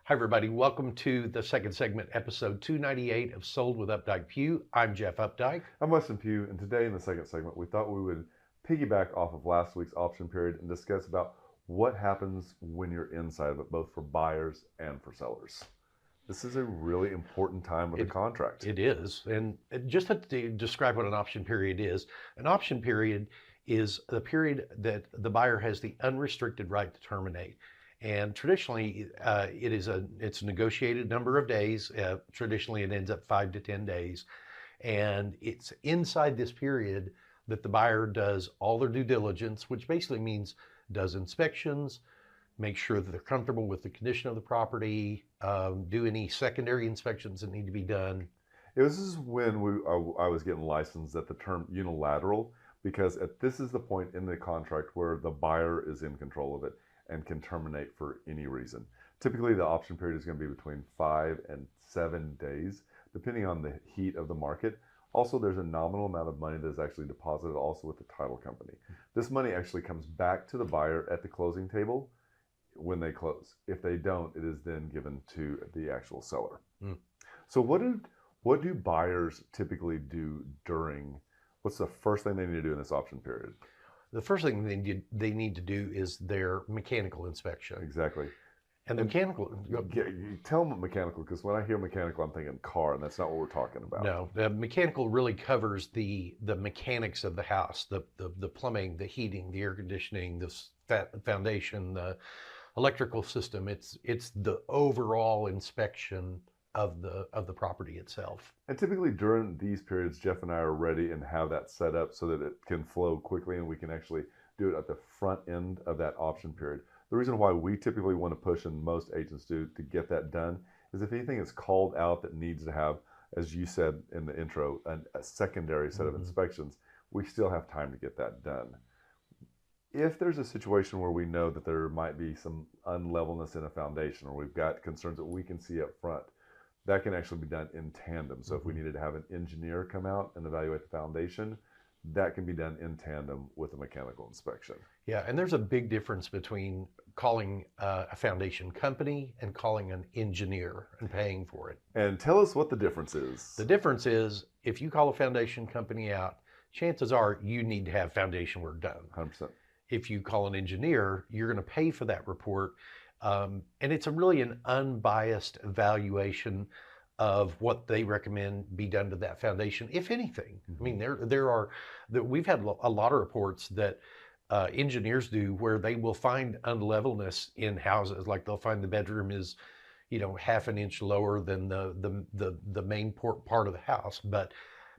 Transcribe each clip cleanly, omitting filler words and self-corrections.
Hi, everybody. Welcome to the second segment, episode 298 of Sold with Updike Pugh. I'm Jeff Updike. I'm Weston Pugh, and today in the second segment, we thought we would piggyback off of last week's option period and discuss about what happens when you're inside of it, both for buyers and for sellers. This is a really important time with the contract. It is. And just to describe what an option period is, an option period is the period that the buyer has the unrestricted right to terminate. And traditionally, it's a negotiated number of days. Traditionally, it ends up 5 to 10 days. And it's inside this period that the buyer does all their due diligence, which basically means does inspections, make sure that they're comfortable with the condition of the property, do any secondary inspections that need to be done. This is when I was getting licensed at the term unilateral, because this is the point in the contract where the buyer is in control of it and can terminate for any reason. Typically, the option period is going to be between 5 and 7 days, depending on the heat of the market. Also, there's a nominal amount of money that is actually deposited also with the title company. This money actually comes back to the buyer at the closing table when they close. If they don't, it is then given to the actual seller. So what do buyers typically do what's the first thing they need to do in this option period? The first thing they need to do is their mechanical inspection. Exactly. And the mechanical... You tell them mechanical, because when I hear mechanical, I'm thinking car, and that's not what we're talking about. No, the mechanical really covers the mechanics of the house, the plumbing, the heating, the air conditioning, the foundation, the electrical system. It's the overall inspection of the property itself. And typically during these periods, Jeff and I are ready and have that set up so that it can flow quickly and we can actually do it at the front end of that option period. The reason why we typically want to push, and most agents do, to get that done is if anything is called out that needs to have, as you said in the intro, a secondary set of inspections, we still have time to get that done. If there's a situation where we know that there might be some unlevelness in a foundation, or we've got concerns that we can see up front, that can actually be done in tandem. So if we needed to have an engineer come out and evaluate the foundation, that can be done in tandem with a mechanical inspection. Yeah, and there's a big difference between calling a foundation company and calling an engineer and paying for it. And tell us what the difference is. The difference is if you call a foundation company out, chances are you need to have foundation work done. 100%. If you call an engineer, you're going to pay for that report. And it's really an unbiased evaluation of what they recommend be done to that foundation, if anything. I mean, we've had a lot of reports that engineers do where they will find unlevelness in houses. Like they'll find the bedroom is, half an inch lower than the main part of the house. But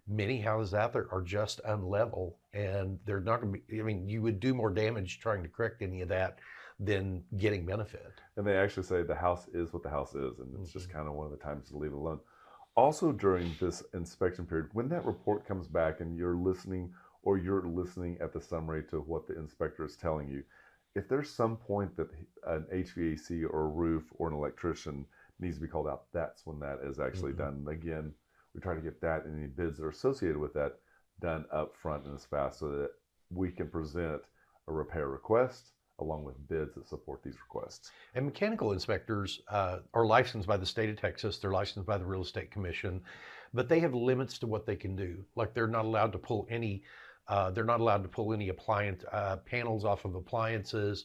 many houses out there are just unlevel, and they're not going to be, you would do more damage trying to correct any of that than getting benefit. And they actually say the house is what the house is, and it's just kind of one of the times to leave it alone. Also during this inspection period, when that report comes back and you're listening at the summary to what the inspector is telling you, if there's some point that an HVAC or a roof or an electrician needs to be called out, that's when that is actually done. Again, we try to get that and any bids that are associated with that done up front and as fast so that we can present a repair request along with bids that support these requests. And mechanical inspectors are licensed by the state of Texas. They're licensed by the Real Estate Commission, but they have limits to what they can do. Like they're not allowed to pull any appliance panels off of appliances.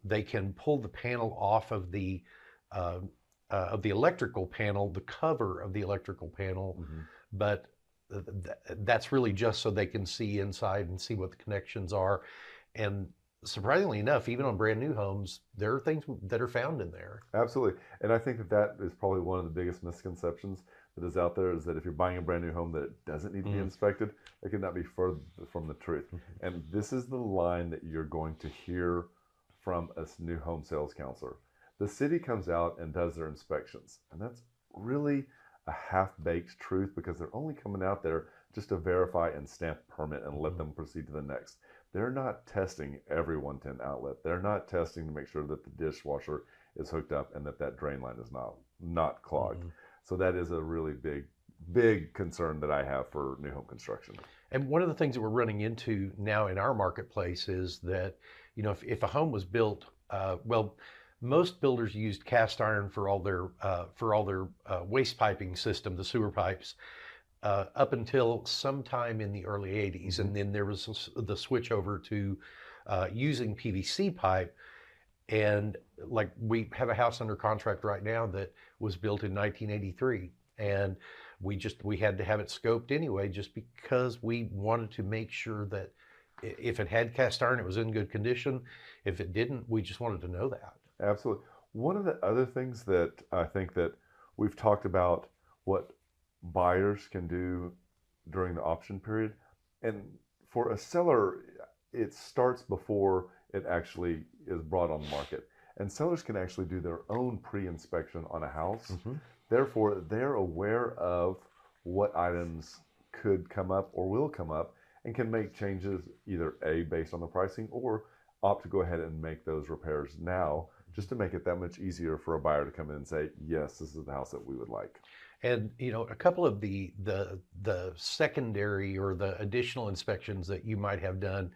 They can pull the panel off of the electrical panel, the cover of the electrical panel, but that's really just so they can see inside and see what the connections are. And surprisingly enough, even on brand new homes, there are things that are found in there. Absolutely. And I think that is probably one of the biggest misconceptions that is out there, is that if you're buying a brand new home that it doesn't need to be inspected, it could not be further from the truth. And this is the line that you're going to hear from a new home sales counselor. The city comes out and does their inspections, and that's really a half-baked truth, because they're only coming out there just to verify and stamp permit and let them proceed to the next. They're not testing every 110 outlet. They're not testing to make sure that the dishwasher is hooked up and that drain line is not clogged. So that is a really big concern that I have for new home construction. And one of the things that we're running into now in our marketplace is that, if a home was built, Most builders used cast iron for all their waste piping system, the sewer pipes, up until sometime in the early 80s. And then there was the switch over to using PVC pipe. And like we have a house under contract right now that was built in 1983. And we had to have it scoped anyway, just because we wanted to make sure that if it had cast iron, it was in good condition. If it didn't, we just wanted to know that. Absolutely. One of the other things that I think that we've talked about what buyers can do during the option period, and for a seller, it starts before it actually is brought on the market. And sellers can actually do their own pre-inspection on a house. Therefore, they're aware of what items could come up or will come up and can make changes either A, based on the pricing, or opt to go ahead and make those repairs now, just to make it that much easier for a buyer to come in and say, yes, this is the house that we would like. And a couple of the secondary or the additional inspections that you might have done,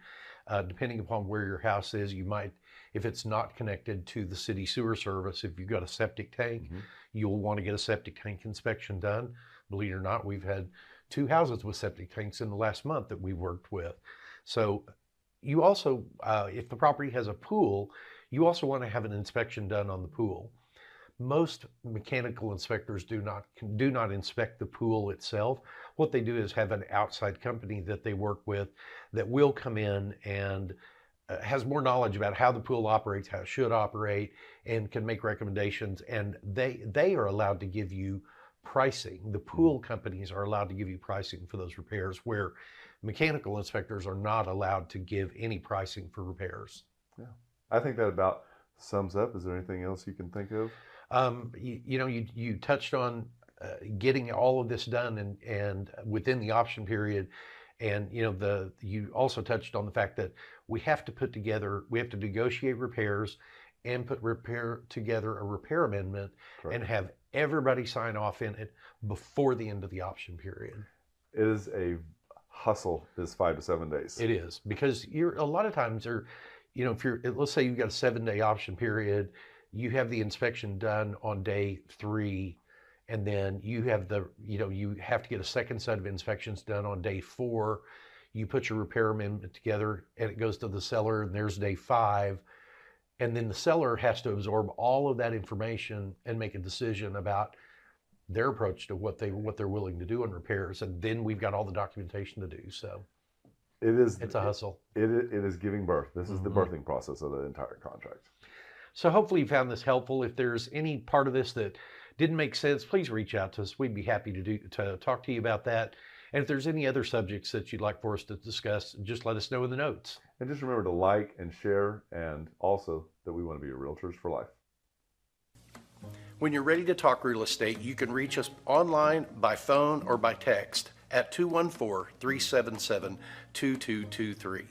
depending upon where your house is, you might, if it's not connected to the city sewer service, if you've got a septic tank, you'll want to get a septic tank inspection done. Believe it or not, we've had 2 houses with septic tanks in the last month that we've worked with. So you also, if the property has a pool, you also want to have an inspection done on the pool. Most mechanical inspectors do not inspect the pool itself. What they do is have an outside company that they work with that will come in and has more knowledge about how the pool operates, how it should operate, and can make recommendations. And they are allowed to give you pricing. The pool companies are allowed to give you pricing for those repairs, where mechanical inspectors are not allowed to give any pricing for repairs. Yeah, I think that about sums up. Is there anything else you can think of? You touched on getting all of this done and within the option period, and you also touched on the fact that we have to negotiate repairs and put together a repair amendment. Correct. And have everybody sign off in it before the end of the option period. It is a hustle. Is 5 to 7 days. It is, because a lot of times let's say you've got a 7-day option period, you have the inspection done on day 3, and then you have you have to get a second set of inspections done on day 4. You put your repair amendment together and it goes to the seller, and there's day 5. And then the seller has to absorb all of that information and make a decision about their approach to what they're willing to do in repairs. And then we've got all the documentation to do. So it's a hustle. It is giving birth. This is the birthing process of the entire contract. So hopefully you found this helpful. If there's any part of this that didn't make sense, please reach out to us. We'd be happy to talk to you about that. And if there's any other subjects that you'd like for us to discuss, just let us know in the notes. And just remember to like and share, and also that we want to be your realtors for life. When you're ready to talk real estate, you can reach us online, by phone, or by text at 214-377-2223.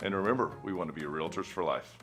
And remember, we want to be your realtors for life.